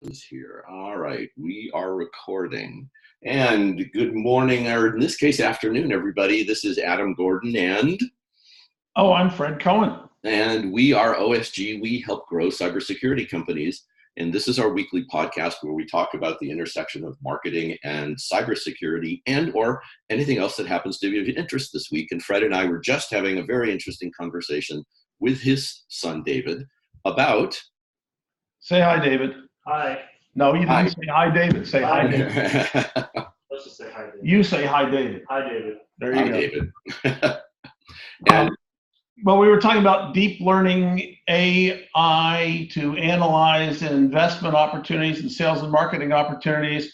Is here. All right, we are recording. And good morning, or in this case, afternoon, everybody. This is Adam Gordon, Oh, I'm Fred Cohen. And we are OSG. We help grow cybersecurity companies. And this is our weekly podcast where we talk about the intersection of marketing and cybersecurity and or anything else that happens to be of interest this week. And Fred and I were just having a very interesting conversation with his son, David, about... Say hi, David. Hi. No, you didn't Hi. say hi, David. Say hi, David. Let's just say hi, David. You say hi, David. Hi, David. There you Hi, go. David. And well, we were talking about deep learning AI to analyze investment opportunities and sales and marketing opportunities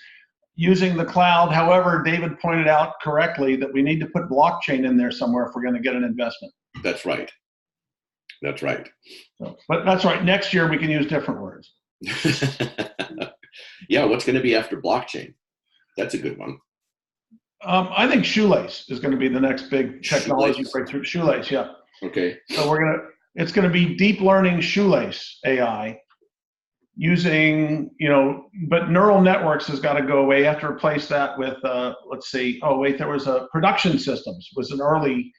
using the cloud. However, David pointed out correctly that we need to put blockchain in there somewhere if we're going to get an investment. That's right. That's right. So, but that's right. Next year we can use different words. Yeah, what's going to be after blockchain? That's a good one. I think shoelace is going to be the next big technology breakthrough. Shoelace, yeah. Okay. So it's going to be deep learning shoelace AI using, but neural networks has got to go away. You have to replace that with, let's see. Oh, wait, there was a production systems was an early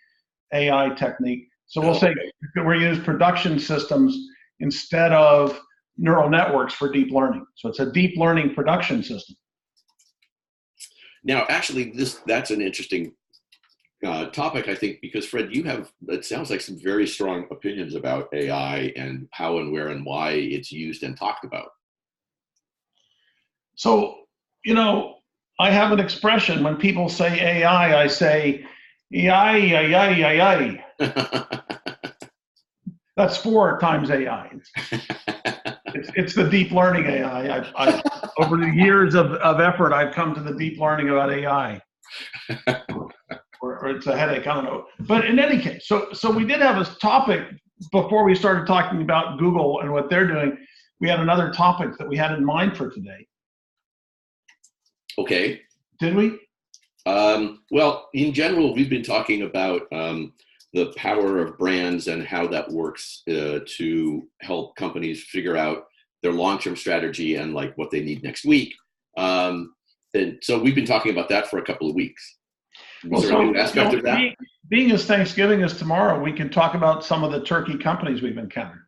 AI technique. So we'll say we're use production systems instead of neural networks for deep learning. So it's a deep learning production system. Now, actually, that's an interesting topic, I think, because Fred, it sounds like some very strong opinions about AI and how and where and why it's used and talked about. So, I have an expression when people say AI, I say, AI. That's 4 times AI. It's the deep learning AI. Over the years of effort, I've come to the deep learning about AI. or it's a headache, I don't know. But in any case, so we did have a topic before we started talking about Google and what they're doing. We had another topic that we had in mind for today. Okay. Did we? Well, in general, we've been talking about the power of brands and how that works to help companies figure out their long-term strategy and like what they need next week. And so we've been talking about that for a couple of weeks. Was there a new aspect of that? Being as Thanksgiving is tomorrow, we can talk about some of the turkey companies we've encountered.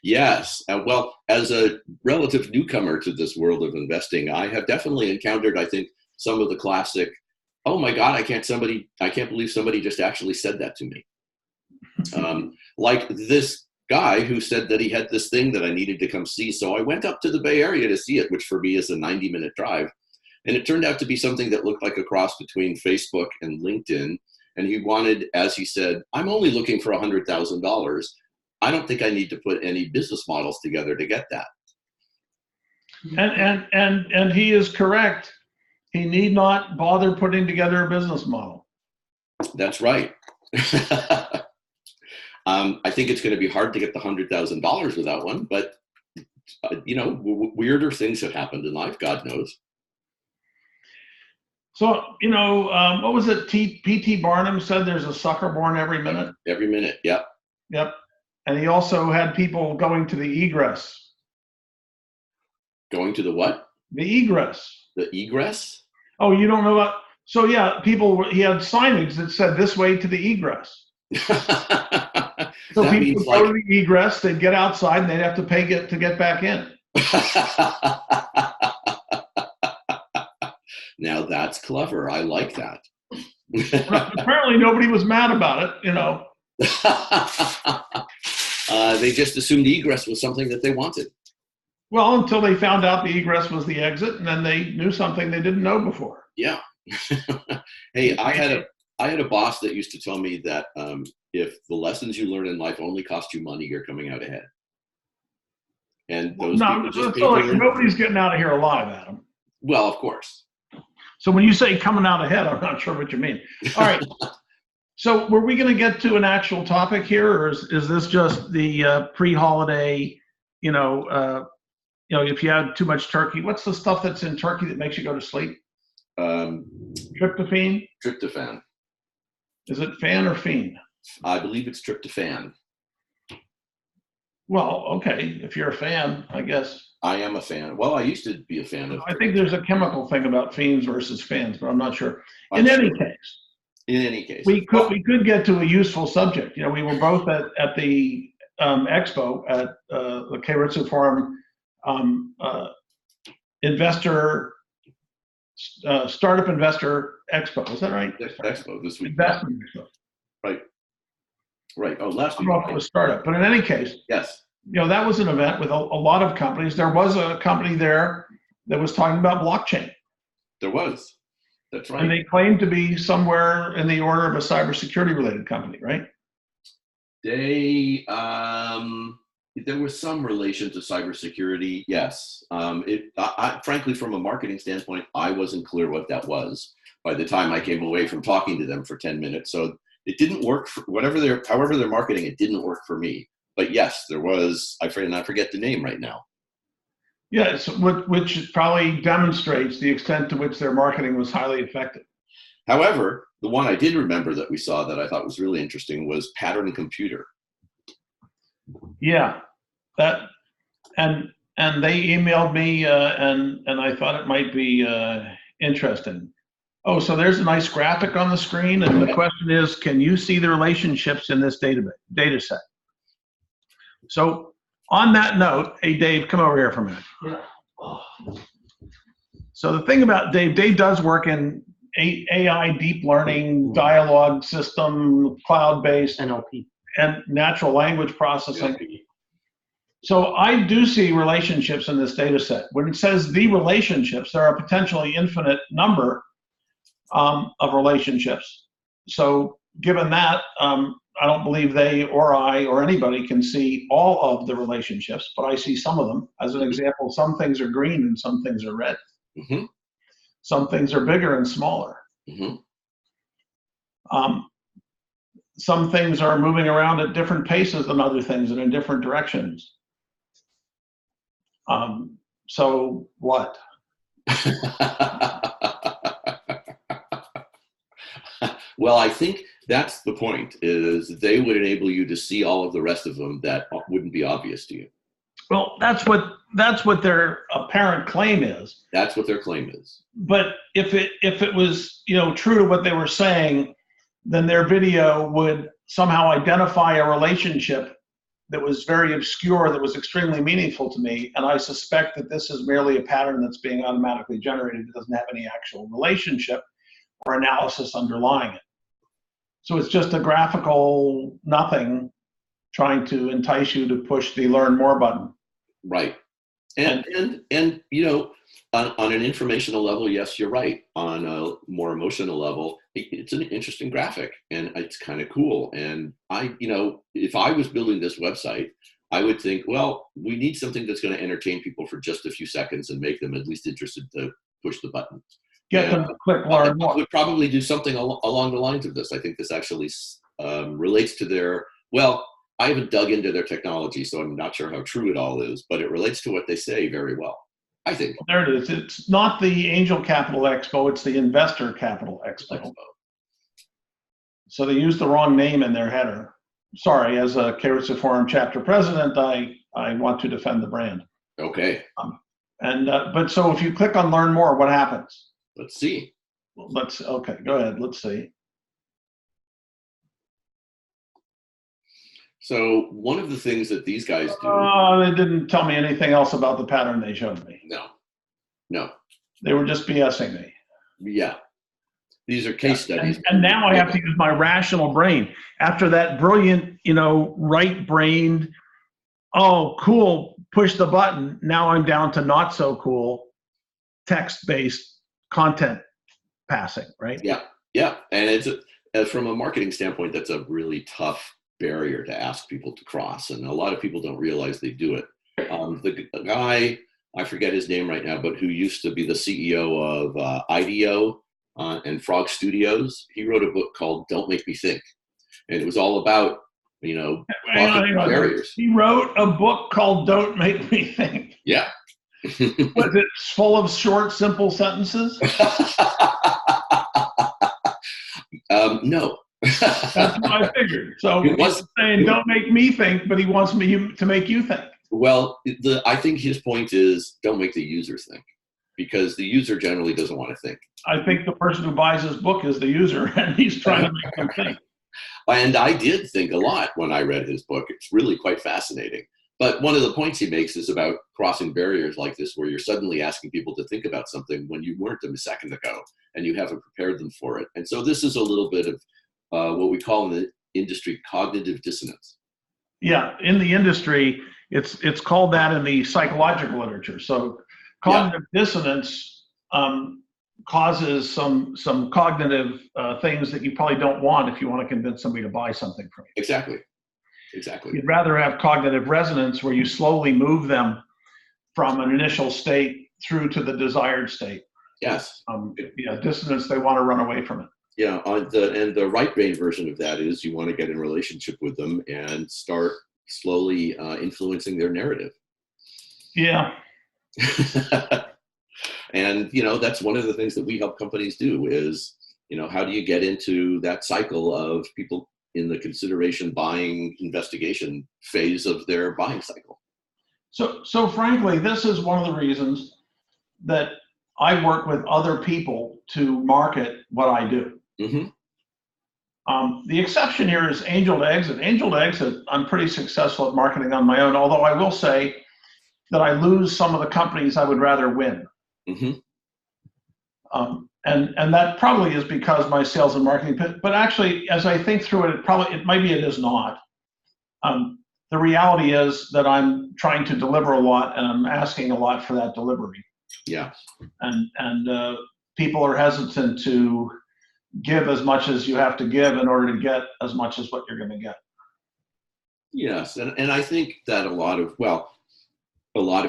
Yes. Well, as a relative newcomer to this world of investing, I have definitely encountered, I think, some of the classic, oh my God, I can't believe somebody just actually said that to me. Like this guy who said that he had this thing that I needed to come see. So I went up to the Bay Area to see it, which for me is a 90-minute drive. And it turned out to be something that looked like a cross between Facebook and LinkedIn. And he wanted, as he said, I'm only looking for $100,000. I don't think I need to put any business models together to get that. And he is correct. He need not bother putting together a business model. That's right. I think it's going to be hard to get the $100,000 without one, but weirder things have happened in life, God knows. So, what was it? P.T. Barnum said there's a sucker born every minute. Every minute, yep. Yep. And he also had people going to the egress. Going to the what? The egress. The egress? Oh, you don't know about? So yeah, he had signage that said this way to the egress. So that people would go to the egress, they'd get outside and they'd have to pay to get back in. Now that's clever. I like that. Apparently nobody was mad about it, They just assumed egress was something that they wanted. Well, until they found out the egress was the exit, and then they knew something they didn't know before. Yeah. Hey, I had a boss that used to tell me that if the lessons you learn in life only cost you money, you're coming out ahead. And those nobody's getting out of here alive, Adam. Well, of course. So when you say coming out ahead, I'm not sure what you mean. All right. So were we going to get to an actual topic here, or is this just the pre-holiday, if you had too much turkey, what's the stuff that's in turkey that makes you go to sleep? Tryptophan? Tryptophan. Is it fan or fiend? I believe it's tryptophan. Well, okay, if you're a fan, I guess. I am a fan. Well, I used to be a fan of. I think there's a chemical thing about fiends versus fans, but I'm not sure. I'm In any sure. case, In any case, we could get to a useful subject. You know, we were both at the expo at the Keiretsu Forum investor startup investor expo. Is that right? Expo this week. Investment expo. Right. Right. Oh, last I week. don't know if it was startup, but in any case, Yes. you know, that was an event with a lot of companies. There was a company there that was talking about blockchain. There was. That's right. And they claimed to be somewhere in the order of a cybersecurity related company, right? They there was some relation to cybersecurity. Yes. Frankly, from a marketing standpoint, I wasn't clear what that was by the time I came away from talking to them for 10 minutes. So it didn't work for however they're marketing, it didn't work for me. But yes, there was, I forget the name right now. Yes, which probably demonstrates the extent to which their marketing was highly effective. However, the one I did remember that we saw that I thought was really interesting was Pattern Computer. Yeah, that and they emailed me and I thought it might be interesting. Oh, so there's a nice graphic on the screen, and the question is, can you see the relationships in this data set? So on that note, hey Dave, come over here for a minute. Yeah. So the thing about Dave does work in AI, deep learning, dialogue system, cloud-based, NLP. and natural language processing. Yeah. So I do see relationships in this data set. When it says the relationships, there are a potentially infinite number of relationships. So given that, I don't believe they or I or anybody can see all of the relationships, but I see some of them. As an example, some things are green and some things are red. Mm-hmm. Some things are bigger and smaller. Mm-hmm. Some things are moving around at different paces than other things and in different directions. So what? Well, I think that's the point, is they would enable you to see all of the rest of them that wouldn't be obvious to you. Well, that's what their apparent claim is. That's what their claim is. But if it was, you know, true to what they were saying, then their video would somehow identify a relationship that was very obscure, that was extremely meaningful to me. And I suspect that this is merely a pattern that's being automatically generated. It doesn't have any actual relationship or analysis underlying it. So it's just a graphical nothing trying to entice you to push the learn more button. Right. And you know, on an informational level, yes, you're right. On a more emotional level, it's an interesting graphic and it's kind of cool. And you know, if I was building this website, I would think, well, we need something that's going to entertain people for just a few seconds and make them at least interested to push the button. Get them to click learn more. I would probably do something along the lines of this. I think this actually relates to their, well, I haven't dug into their technology, so I'm not sure how true it all is, but it relates to what they say very well, I think. There it is. It's not the Angel Capital Expo, it's the Investor Capital Expo. So they used the wrong name in their header. Sorry, as a Keiretsu Forum chapter president, I want to defend the brand. Okay. But so if you click on learn more, what happens? Let's see. Okay, go ahead, let's see. So one of the things that these guys do. They didn't tell me anything else about the pattern they showed me. No. They were just BSing me. Yeah. These are case studies. And now I have to use my rational brain. After that brilliant, you know, right-brained, oh, cool, push the button. Now I'm down to not so cool, text-based content passing, right? Yeah. And it's from a marketing standpoint, that's a really tough barrier to ask people to cross, and a lot of people don't realize they do it. The guy, I forget his name right now, but who used to be the CEO of IDEO and Frog Studios, he wrote a book called Don't Make Me Think, and it was all about, you know, barriers. He wrote a book called Don't Make Me Think. Yeah. Was it full of short, simple sentences? No, That's what I figured. So It was- he's saying, don't make me think, but he wants me to make you think. Well, I think his point is don't make the users think, because the user generally doesn't want to think. I think the person who buys his book is the user, and he's trying to make them think. And I did think a lot when I read his book. It's really quite fascinating. But one of the points he makes is about crossing barriers like this, where you're suddenly asking people to think about something when you weren't a second ago, and you haven't prepared them for it. And so this is a little bit of what we call in the industry cognitive dissonance. Yeah, in the industry, it's called that in the psychological literature. So cognitive dissonance causes some cognitive things that you probably don't want if you want to convince somebody to buy something from you. Exactly. You'd rather have cognitive resonance, where you slowly move them from an initial state through to the desired state. Yes. Dissonance, they want to run away from it. Yeah, and the right brain version of that is you want to get in a relationship with them and start slowly influencing their narrative. Yeah. And, that's one of the things that we help companies do is, how do you get into that cycle of people in the consideration, buying, investigation phase of their buying cycle? So frankly, this is one of the reasons that I work with other people to market what I do. Mm-hmm. The exception here is Angel to Exit. Angel to Exit, I'm pretty successful at marketing on my own, although I will say that I lose some of the companies I would rather win. Mm-hmm. And that probably is because my sales and marketing, but actually, as I think through it, maybe it is not. The reality is that I'm trying to deliver a lot, and I'm asking a lot for that delivery. Yeah. And people are hesitant to give as much as you have to give in order to get as much as what you're going to get. Yes, and I think that a lot of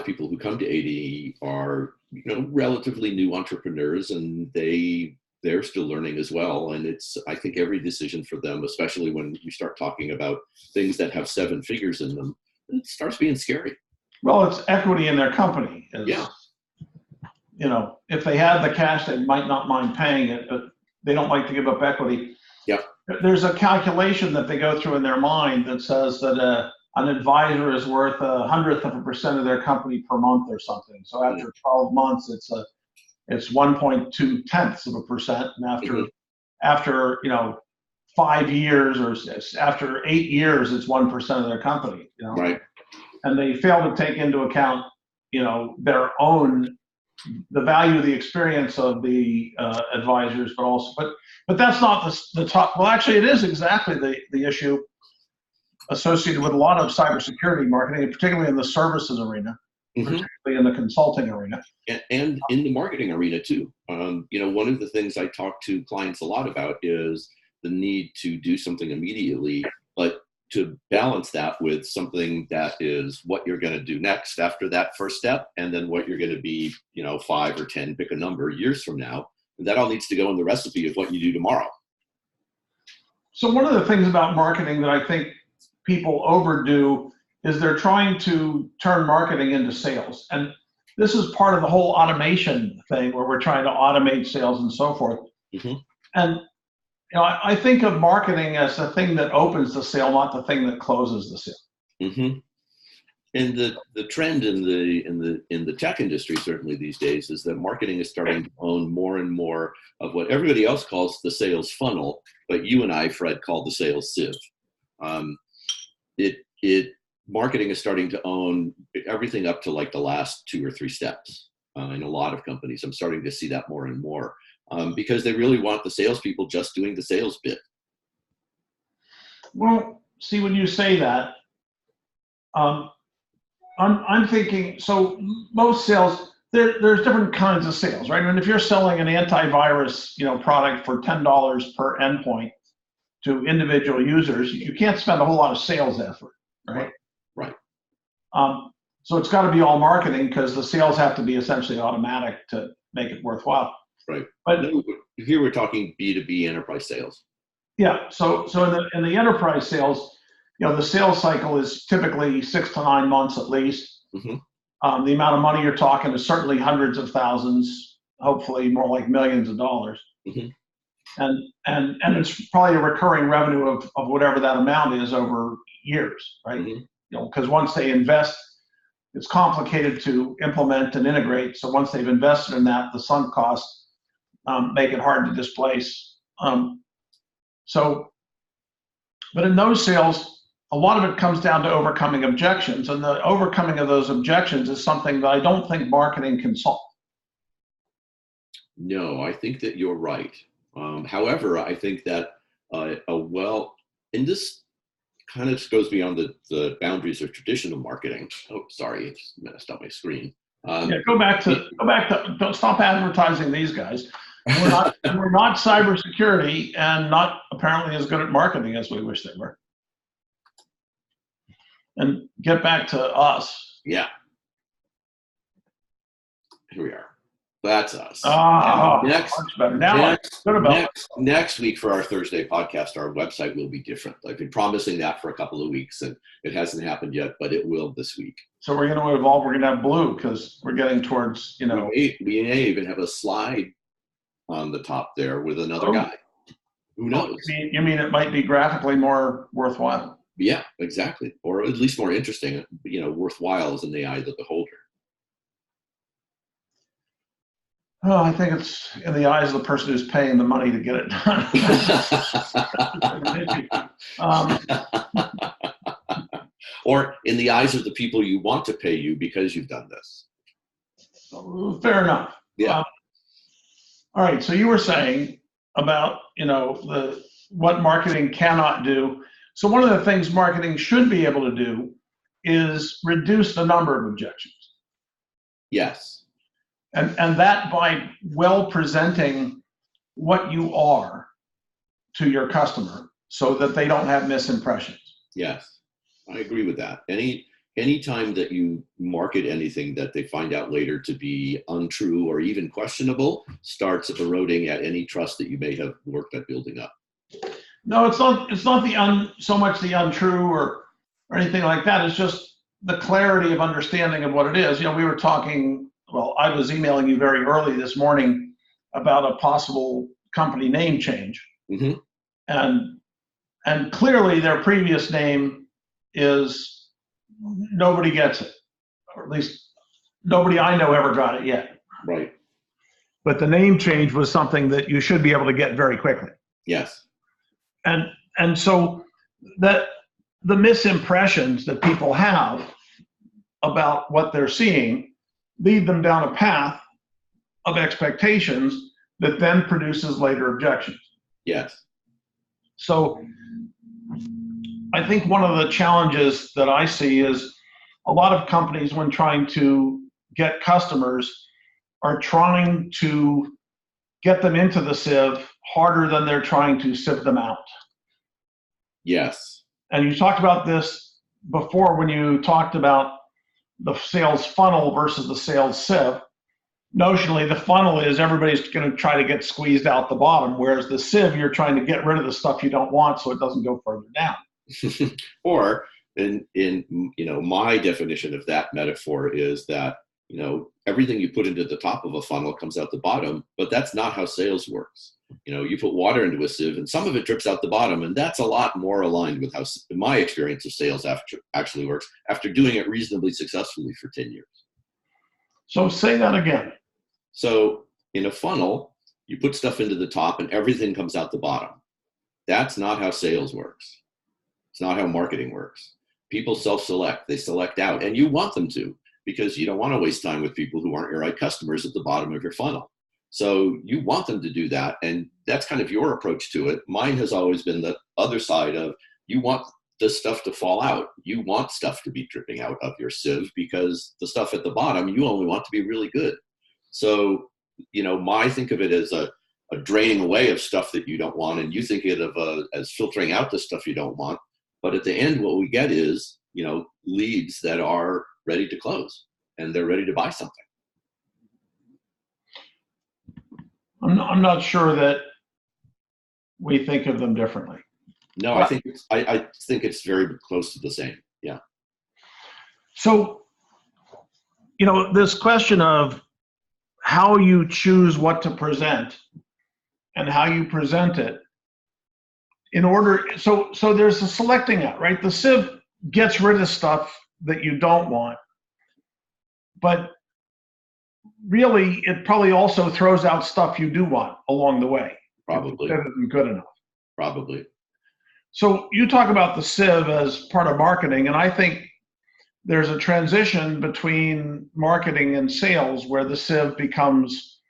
people who come to ADE are relatively new entrepreneurs, and they're still learning as well. And I think every decision for them, especially when you start talking about things that have 7 figures in them, it starts being scary. Well, it's equity in their company. Yeah. If they had the cash, they might not mind paying it, but they don't like to give up equity. Yep. There's a calculation that they go through in their mind that says that an advisor is worth 1/100% of their company per month or something. So after 12 months, it's 1.2%, and after 5 years or after 8 years, it's 1% of their company. Right. And they fail to take into account their own, the value of the experience of the advisors, but that's not the top. Well, actually, it is exactly the issue associated with a lot of cybersecurity marketing, and particularly in the services arena, particularly in the consulting arena. And in the marketing arena too. One of the things I talk to clients a lot about is the need to do something immediately, but to balance that with something that is what you're going to do next after that first step, and then what you're going to be, 5 or 10, pick a number, years from now. And that all needs to go in the recipe of what you do tomorrow. So one of the things about marketing that I think people overdo is they're trying to turn marketing into sales. And this is part of the whole automation thing, where we're trying to automate sales and so forth. Mm-hmm. And I think of marketing as the thing that opens the sale, not the thing that closes the sale. Mm-hmm. And the trend in the tech industry, certainly these days, is that marketing is starting to own more and more of what everybody else calls the sales funnel, but you and I, Fred, call the sales sieve. Marketing is starting to own everything up to like the last 2 or 3 steps. In a lot of companies, I'm starting to see that more and more. Because they really want the salespeople just doing the sales bit. Well, see, when you say that, I'm thinking, so most sales, there's different kinds of sales, right? I mean, if you're selling an antivirus, product for $10 per endpoint to individual users, you can't spend a whole lot of sales effort, right? Right. So it's got to be all marketing, because the sales have to be essentially automatic to make it worthwhile. Right. But here we're talking B2B enterprise sales. Yeah. So in the enterprise sales, the sales cycle is typically 6 to 9 months at least. Mm-hmm. The amount of money you're talking is certainly hundreds of thousands, hopefully more like millions of dollars. Mm-hmm. and it's probably a recurring revenue of whatever that amount is over years, right? Mm-hmm. Because once they invest, it's complicated to implement and integrate. So once they've invested in that, the sunk costs make it hard to displace. But in those sales, a lot of it comes down to overcoming objections, and the overcoming of those objections is something that I don't think marketing can solve. No, I think that you're right. However, I think that and this kind of goes beyond the boundaries of traditional marketing. Oh, sorry, it's messed up my screen. Go back to, don't stop advertising these guys. We're not cybersecurity and not apparently as good at marketing as we wish they were. And get back to us. Yeah. Here we are. That's us. Much better. Now next week for our Thursday podcast, our website will be different. I've been promising that for a couple of weeks, and it hasn't happened yet, but it will this week. So we're going to evolve. We're going to have blue because we're getting towards, We may even have a slide on the top there with another guy. Who knows? You mean it might be graphically more worthwhile? Yeah, exactly. Or at least more interesting. Worthwhile is in the eye of the beholder. Oh, I think it's in the eyes of the person who's paying the money to get it done. Or in the eyes of the people you want to pay you because you've done this. Fair enough. Yeah. All right. So you were saying about what marketing cannot do. So one of the things marketing should be able to do is reduce the number of objections. Yes. And that by well presenting what you are to your customer so that they don't have misimpressions. Yes, I agree with that. Any time that you market anything that they find out later to be untrue or even questionable starts eroding at any trust that you may have worked at building up. No, it's not so much the untrue or anything like that. It's just the clarity of understanding of what it is. We were talking. Well, I was emailing you very early this morning about a possible company name change. Mm-hmm. And clearly their previous name is nobody gets it, or at least nobody I know ever got it yet. Right. But the name change was something that you should be able to get very quickly. Yes. And so that the misimpressions that people have about what they're seeing lead them down a path of expectations that then produces later objections. Yes. So I think one of the challenges that I see is a lot of companies, when trying to get customers, are trying to get them into the sieve harder than they're trying to sieve them out. Yes. And you talked about this before when you talked about the sales funnel versus the sales sieve. Notionally, the funnel is everybody's going to try to get squeezed out the bottom, whereas the sieve, you're trying to get rid of the stuff you don't want so it doesn't go further down. Or in my definition of that metaphor is that everything you put into the top of a funnel comes out the bottom, but that's not how sales works. You put water into a sieve and some of it drips out the bottom, and that's a lot more aligned with how my experience of sales actually works after doing it reasonably successfully for 10 years. So say that again. So in a funnel, you put stuff into the top and everything comes out the bottom. That's not how sales works. It's not how marketing works. People self-select, they select out, and you want them to, because you don't want to waste time with people who aren't your right customers at the bottom of your funnel. So you want them to do that, and that's kind of your approach to it. Mine has always been the other side of you want the stuff to fall out. You want stuff to be dripping out of your sieve because the stuff at the bottom, you only want to be really good. So, I think of it as a draining away of stuff that you don't want, and you think of it as filtering out the stuff you don't want. But at the end, what we get is, leads that are ready to close and they're ready to buy something. I'm not sure that we think of them differently. No, I think it's very close to the same. Yeah. So, this question of how you choose what to present and how you present it in order. So there's a selecting out, right? The sieve gets rid of stuff that you don't want, but really it probably also throws out stuff you do want along the way. Probably. That isn't good enough. Probably. So you talk about the sieve as part of marketing, and I think there's a transition between marketing and sales where the sieve becomes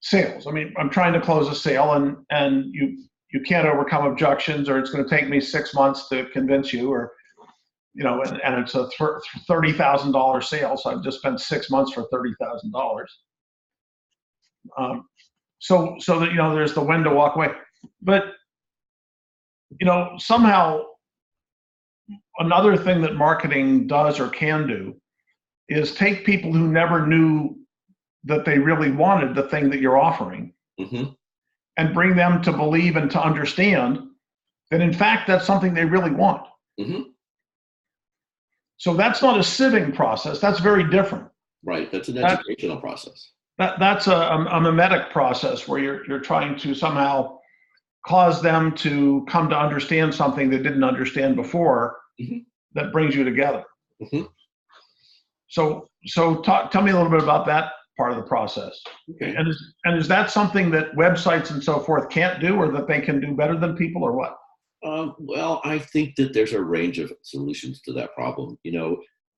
sales. I mean, I'm trying to close a sale, and you can't overcome objections, or it's going to take me 6 months to convince you, or and it's a $30,000 sale, so I've just spent 6 months for $30,000. So that there's the when to walk away, but somehow another thing that marketing does or can do is take people who never knew that they really wanted the thing that you're offering, and bring them to believe and to understand that in fact that's something they really want. So that's not a sieving process. That's very different. Right. That's an educational process. That's a mimetic process where you're trying to somehow cause them to come to understand something they didn't understand before, that brings you together. So tell me a little bit about that part of the process. Okay. And is that something that websites and so forth can't do, or that they can do better than people, or what? Well, I think that there's a range of solutions to that problem.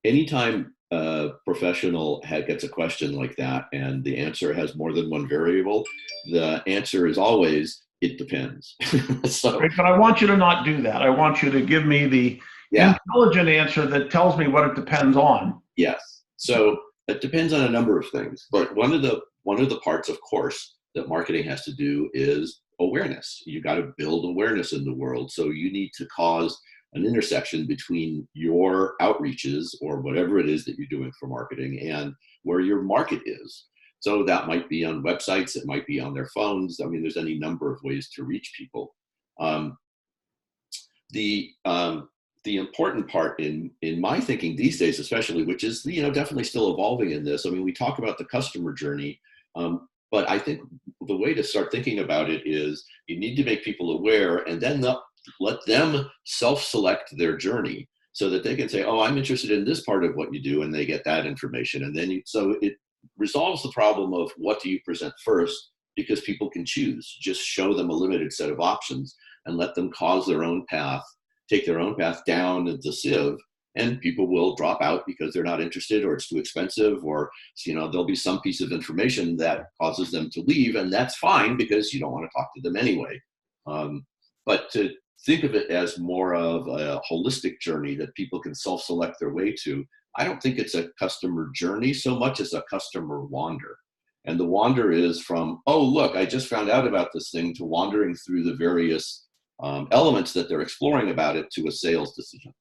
Anytime a professional gets a question like that and the answer has more than one variable, the answer is always, it depends. Right, but I want you to not do that. I want you to give me the intelligent answer that tells me what it depends on. Yes. So it depends on a number of things, but one of the parts, of course, that marketing has to do is awareness. You got to build awareness in the world. So you need to cause an intersection between your outreaches or whatever it is that you're doing for marketing and where your market is. So that might be on websites, it might be on their phones. I mean, there's any number of ways to reach people. The important part in my thinking these days, especially, which is definitely still evolving in this. I mean, we talk about the customer journey, but I think the way to start thinking about it is you need to make people aware, and then let them self-select their journey so that they can say, oh, I'm interested in this part of what you do, and they get that information. And then so it resolves the problem of what do you present first, because people can choose. Just show them a limited set of options and let them cause their own path, take their own path down the sieve, and people will drop out because they're not interested, or it's too expensive, or there'll be some piece of information that causes them to leave, and that's fine because you don't want to talk to them anyway. But to think of it as more of a holistic journey that people can self-select their way to, I don't think it's a customer journey so much as a customer wander. And the wander is from, oh, look, I just found out about this thing, to wandering through the various elements that they're exploring about it to a sales decision.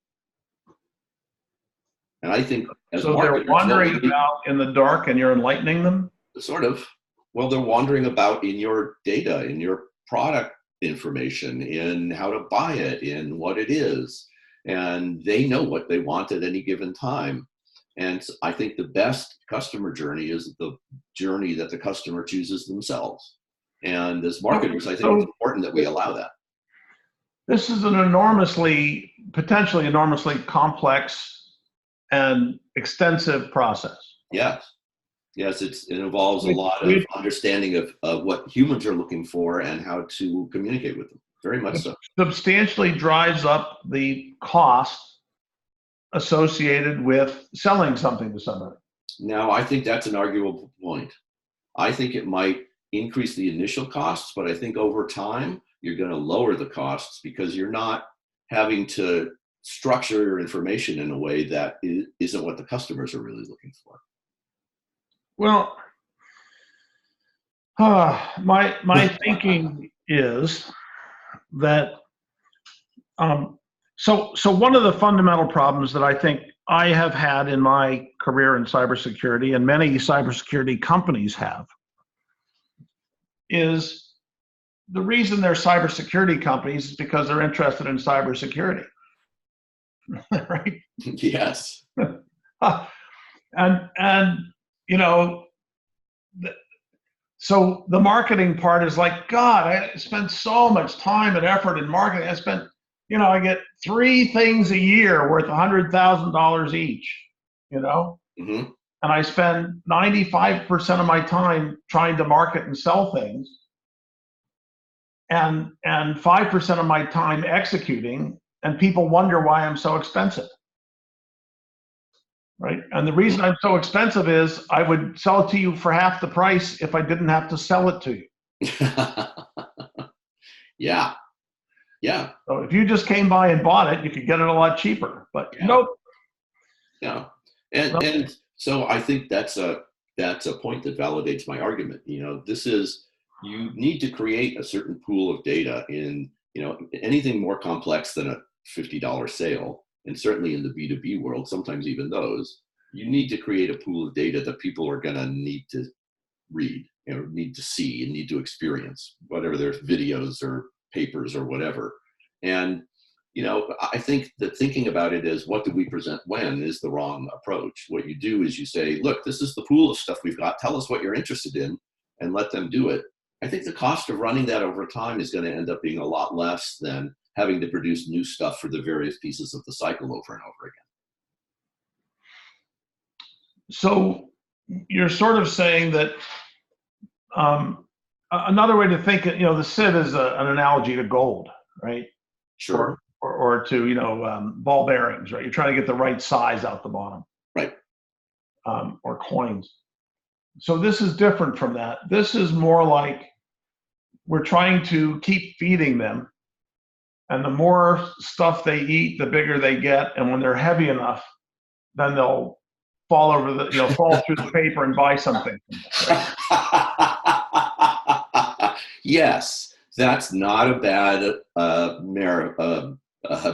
And I think as so they're wandering about in the dark and you're enlightening them? Sort of. Well, they're wandering about in your data, in your product information, in how to buy it, in what it is. And they know what they want at any given time. And I think the best customer journey is the journey that the customer chooses themselves. And as marketers, I think it's important that we allow that. This is an potentially enormously complex and extensive process. Yes. Yes, it involves a lot of understanding of what humans are looking for and how to communicate with them. Very much so. Substantially drives up the cost associated with selling something to somebody. Now, I think that's an arguable point. I think it might increase the initial costs, but I think over time, you're going to lower the costs because you're not having to structure your information in a way that isn't what the customers are really looking for. Well, my thinking is that so one of the fundamental problems that I think I have had in my career in cybersecurity, and many cybersecurity companies have, is the reason they're cybersecurity companies is because they're interested in cybersecurity, right? Yes. And So the marketing part is like, God, I spent so much time and effort in marketing. I get 3 things a year worth $100,000 each, Mm-hmm. and I spend 95% of my time trying to market and sell things, and 5% of my time executing, and people wonder why I'm so expensive. Right. And the reason I'm so expensive is I would sell it to you for half the price if I didn't have to sell it to you. Yeah. Yeah. So if you just came by and bought it, you could get it a lot cheaper. But nope. Yeah. And so I think that's a point that validates my argument. You need to create a certain pool of data in, anything more complex than a $50 sale. And certainly in the B2B world, sometimes even those, you need to create a pool of data that people are going to need to read, need to see and need to experience, whatever there's videos or papers or whatever. And, I think that thinking about it as what do we present when is the wrong approach. What you do is you say, look, this is the pool of stuff we've got. Tell us what you're interested in and let them do it. I think the cost of running that over time is going to end up being a lot less than having to produce new stuff for the various pieces of the cycle over and over again. So you're sort of saying that another way to think, the sieve is an analogy to gold, right? Sure. Or to, ball bearings, right? You're trying to get the right size out the bottom. Right. Or coins. So this is different from that. This is more like we're trying to keep feeding them. And the more stuff they eat, the bigger they get. And when they're heavy enough, then they'll fall through the paper and buy something. Right? Yes, that's not a bad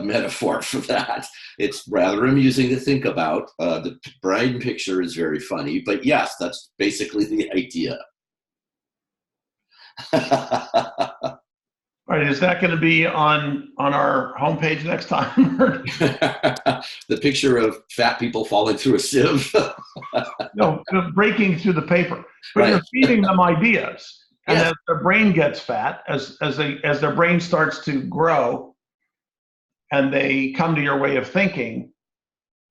metaphor for that. It's rather amusing to think about. The brain picture is very funny, but yes, that's basically the idea. All right, is that going to be on our homepage next time? The picture of fat people falling through a sieve? No, breaking through the paper. But Right. You're feeding them ideas. And Yes. as their brain gets fat, as their brain starts to grow and they come to your way of thinking,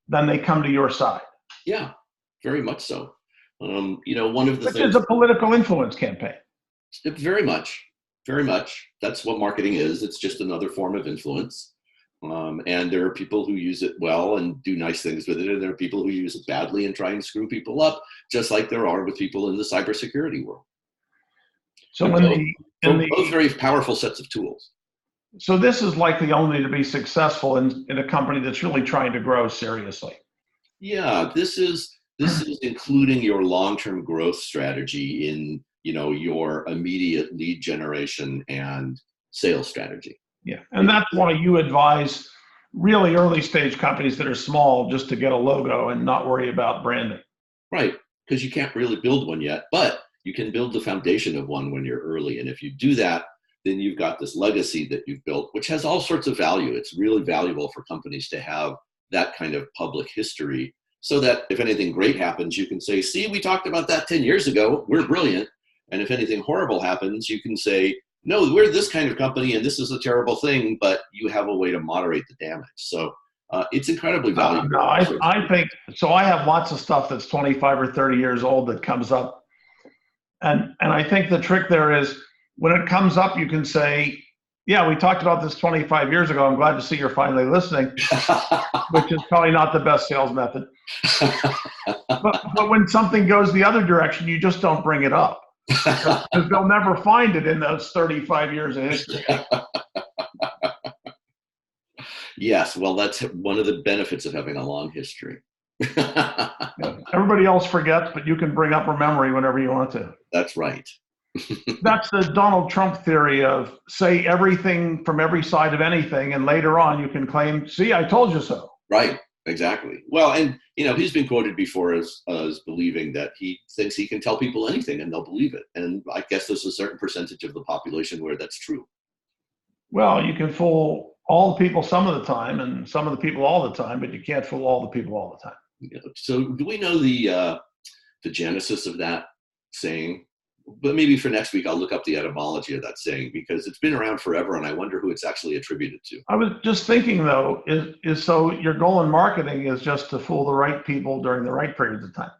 then they come to your side. Yeah, very much so. One of the Which things is a political influence campaign. Very much. Very much. That's what marketing is. It's just another form of influence. And there are people who use it well and do nice things with it. And there are people who use it badly and try and screw people up, just like there are with people in the cybersecurity world. So both very powerful sets of tools. So this is likely only to be successful in a company that's really trying to grow seriously. Yeah, this is including your long-term growth strategy in your immediate lead generation and sales strategy. Yeah, and that's why you advise really early stage companies that are small just to get a logo and not worry about branding. Right, because you can't really build one yet, but you can build the foundation of one when you're early. And if you do that, then you've got this legacy that you've built, which has all sorts of value. It's really valuable for companies to have that kind of public history so that if anything great happens, you can say, see, we talked about that 10 years ago. We're brilliant. And if anything horrible happens, you can say, no, we're this kind of company and this is a terrible thing, but you have a way to moderate the damage. So it's incredibly valuable. No, I think, so I have lots of stuff that's 25 or 30 years old that comes up. And I think the trick there is when it comes up, you can say, yeah, we talked about this 25 years ago. I'm glad to see you're finally listening, which is probably not the best sales method. But when something goes the other direction, you just don't bring it up. Because they'll never find it in those 35 years of history. Yes, well, that's one of the benefits of having a long history. Yeah. Everybody else forgets, but you can bring up a memory whenever you want to. That's right. That's the Donald Trump theory of say everything from every side of anything, and later on you can claim, see, I told you so. Right, exactly. Well, and he's been quoted before as believing that he thinks he can tell people anything and they'll believe it. And I guess there's a certain percentage of the population where that's true. Well, you can fool all the people some of the time and some of the people all the time, but you can't fool all the people all the time. So do we know the genesis of that saying? But maybe for next week, I'll look up the etymology of that saying, because it's been around forever, and I wonder who it's actually attributed to. I was just thinking, though, is so your goal in marketing is just to fool the right people during the right periods of time.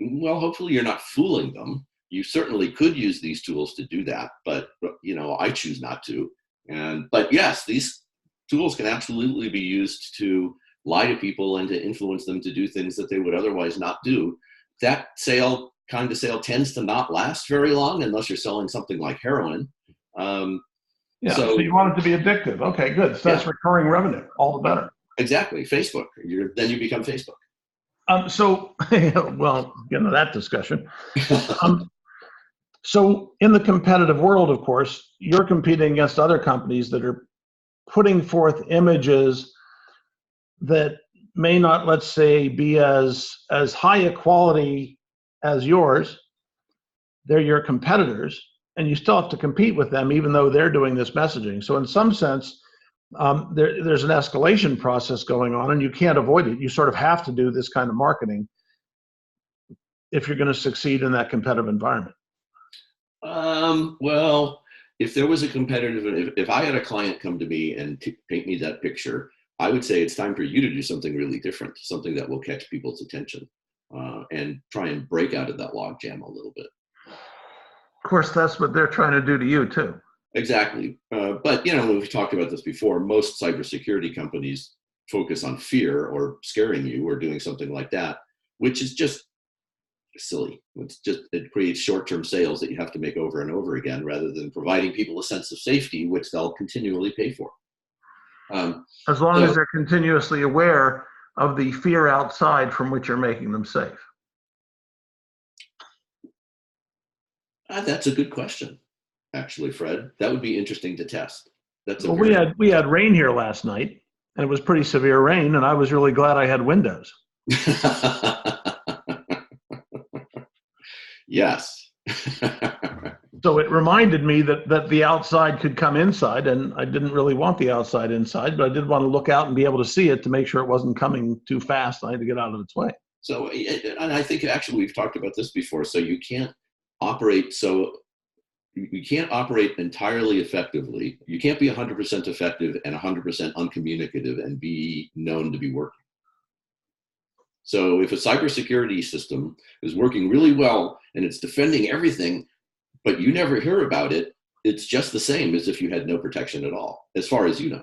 Well, hopefully you're not fooling them. You certainly could use these tools to do that, but I choose not to. But yes, these tools can absolutely be used to lie to people and to influence them to do things that they would otherwise not do. That kind of sale tends to not last very long unless you're selling something like heroin. So you want it to be addictive. Okay, good. So that's recurring revenue. All the better. Exactly. Facebook. Then you become Facebook. Well, that discussion. So in the competitive world, of course, you're competing against other companies that are putting forth images that may not, let's say, be as high a quality as yours. They're your competitors, and you still have to compete with them, even though they're doing this messaging. So in some sense, there's an escalation process going on, and you can't avoid it. You sort of have to do this kind of marketing if you're going to succeed in that competitive environment. Well, if there was a competitive, if I had a client come to me and paint me that picture, I would say it's time for you to do something really different, something that will catch people's attention, and try and break out of that logjam a little bit. Of course, that's what they're trying to do to you too. Exactly. But we've talked about this before. Most cybersecurity companies focus on fear or scaring you or doing something like that, which is just silly. It creates short-term sales that you have to make over and over again, rather than providing people a sense of safety, which they'll continually pay for. As long as they're continuously aware of the fear outside from which you're making them safe. That's a good question, actually, Fred. That would be interesting to test. We had rain here last night, and it was pretty severe rain, and I was really glad I had windows. Yes. So it reminded me that the outside could come inside, and I didn't really want the outside inside, but I did want to look out and be able to see it to make sure it wasn't coming too fast. I had to get out of its way. So, and I think actually we've talked about this before. So you can't operate entirely effectively. You can't be 100% effective and 100% uncommunicative and be known to be working. So if a cybersecurity system is working really well and it's defending everything, but you never hear about it, it's just the same as if you had no protection at all, as far as you know.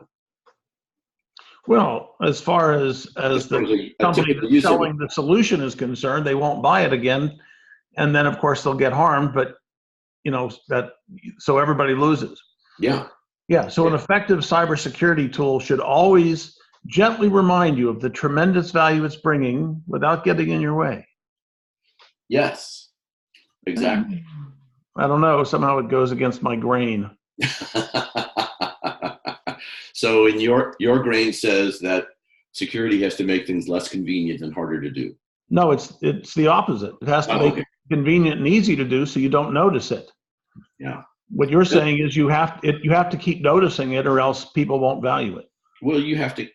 Well, as far as the company that's selling the solution is concerned, they won't buy it again. And then, of course, they'll get harmed, but so everybody loses. Yeah. So an effective cybersecurity tool should always gently remind you of the tremendous value it's bringing without getting in your way. Yes, exactly. I don't know, somehow it goes against my grain. So in your grain says that security has to make things less convenient and harder to do. No, it's the opposite. It has to make it convenient and easy to do so you don't notice it. Yeah. What you're saying is you have to keep noticing it, or else people won't value it. Well, you have to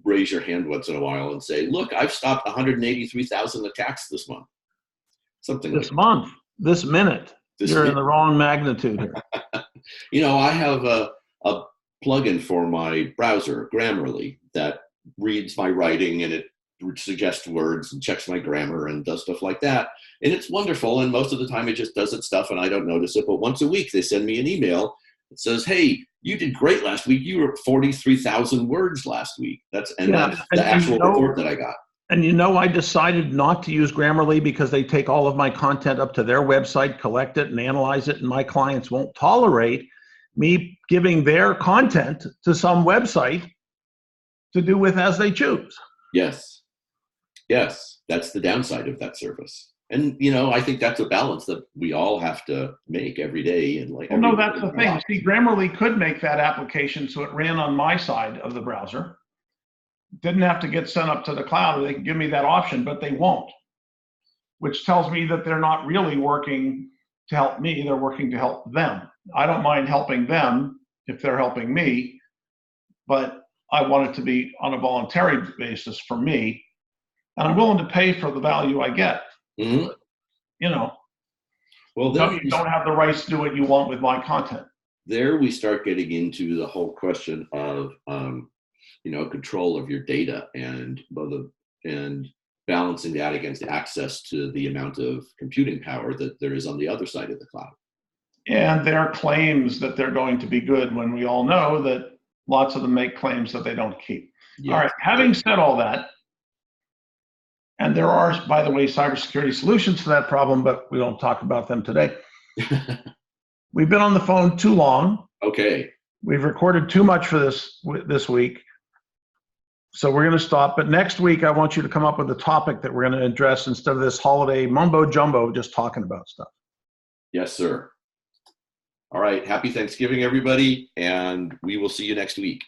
raise your hand once in a while and say, look, I've stopped 183,000 attacks this month. This minute. You're in the wrong magnitude here. I have a plugin for my browser, Grammarly, that reads my writing and it suggests words and checks my grammar and does stuff like that. And it's wonderful. And most of the time it just does its stuff and I don't notice it. But once a week they send me an email that says, hey, you did great last week. You were at 43,000 words last week. That's the actual report that I got. And I decided not to use Grammarly because they take all of my content up to their website, collect it, and analyze it. And my clients won't tolerate me giving their content to some website to do with as they choose. Yes. That's the downside of that service. And, I think that's a balance that we all have to make every day. And that's the thing. See, Grammarly could make that application so it ran on my side of the browser. Didn't have to get sent up to the cloud, or they can give me that option, but they won't, which tells me that they're not really working to help me. They're working to help them. I don't mind helping them if they're helping me, but I want it to be on a voluntary basis for me. And I'm willing to pay for the value I get. Mm-hmm. Well, You don't have the rights to do what you want with my content. There we start getting into the whole question of control of your data and balancing that against access to the amount of computing power that there is on the other side of the cloud. And their claims that they're going to be good when we all know that lots of them make claims that they don't keep. Yes. All right, having said all that, and there are, by the way, cybersecurity solutions to that problem, but we don't talk about them today. We've been on the phone too long. Okay. We've recorded too much for this week. So we're going to stop. But next week, I want you to come up with a topic that we're going to address instead of this holiday mumbo jumbo just talking about stuff. Yes, sir. All right. Happy Thanksgiving, everybody. And we will see you next week.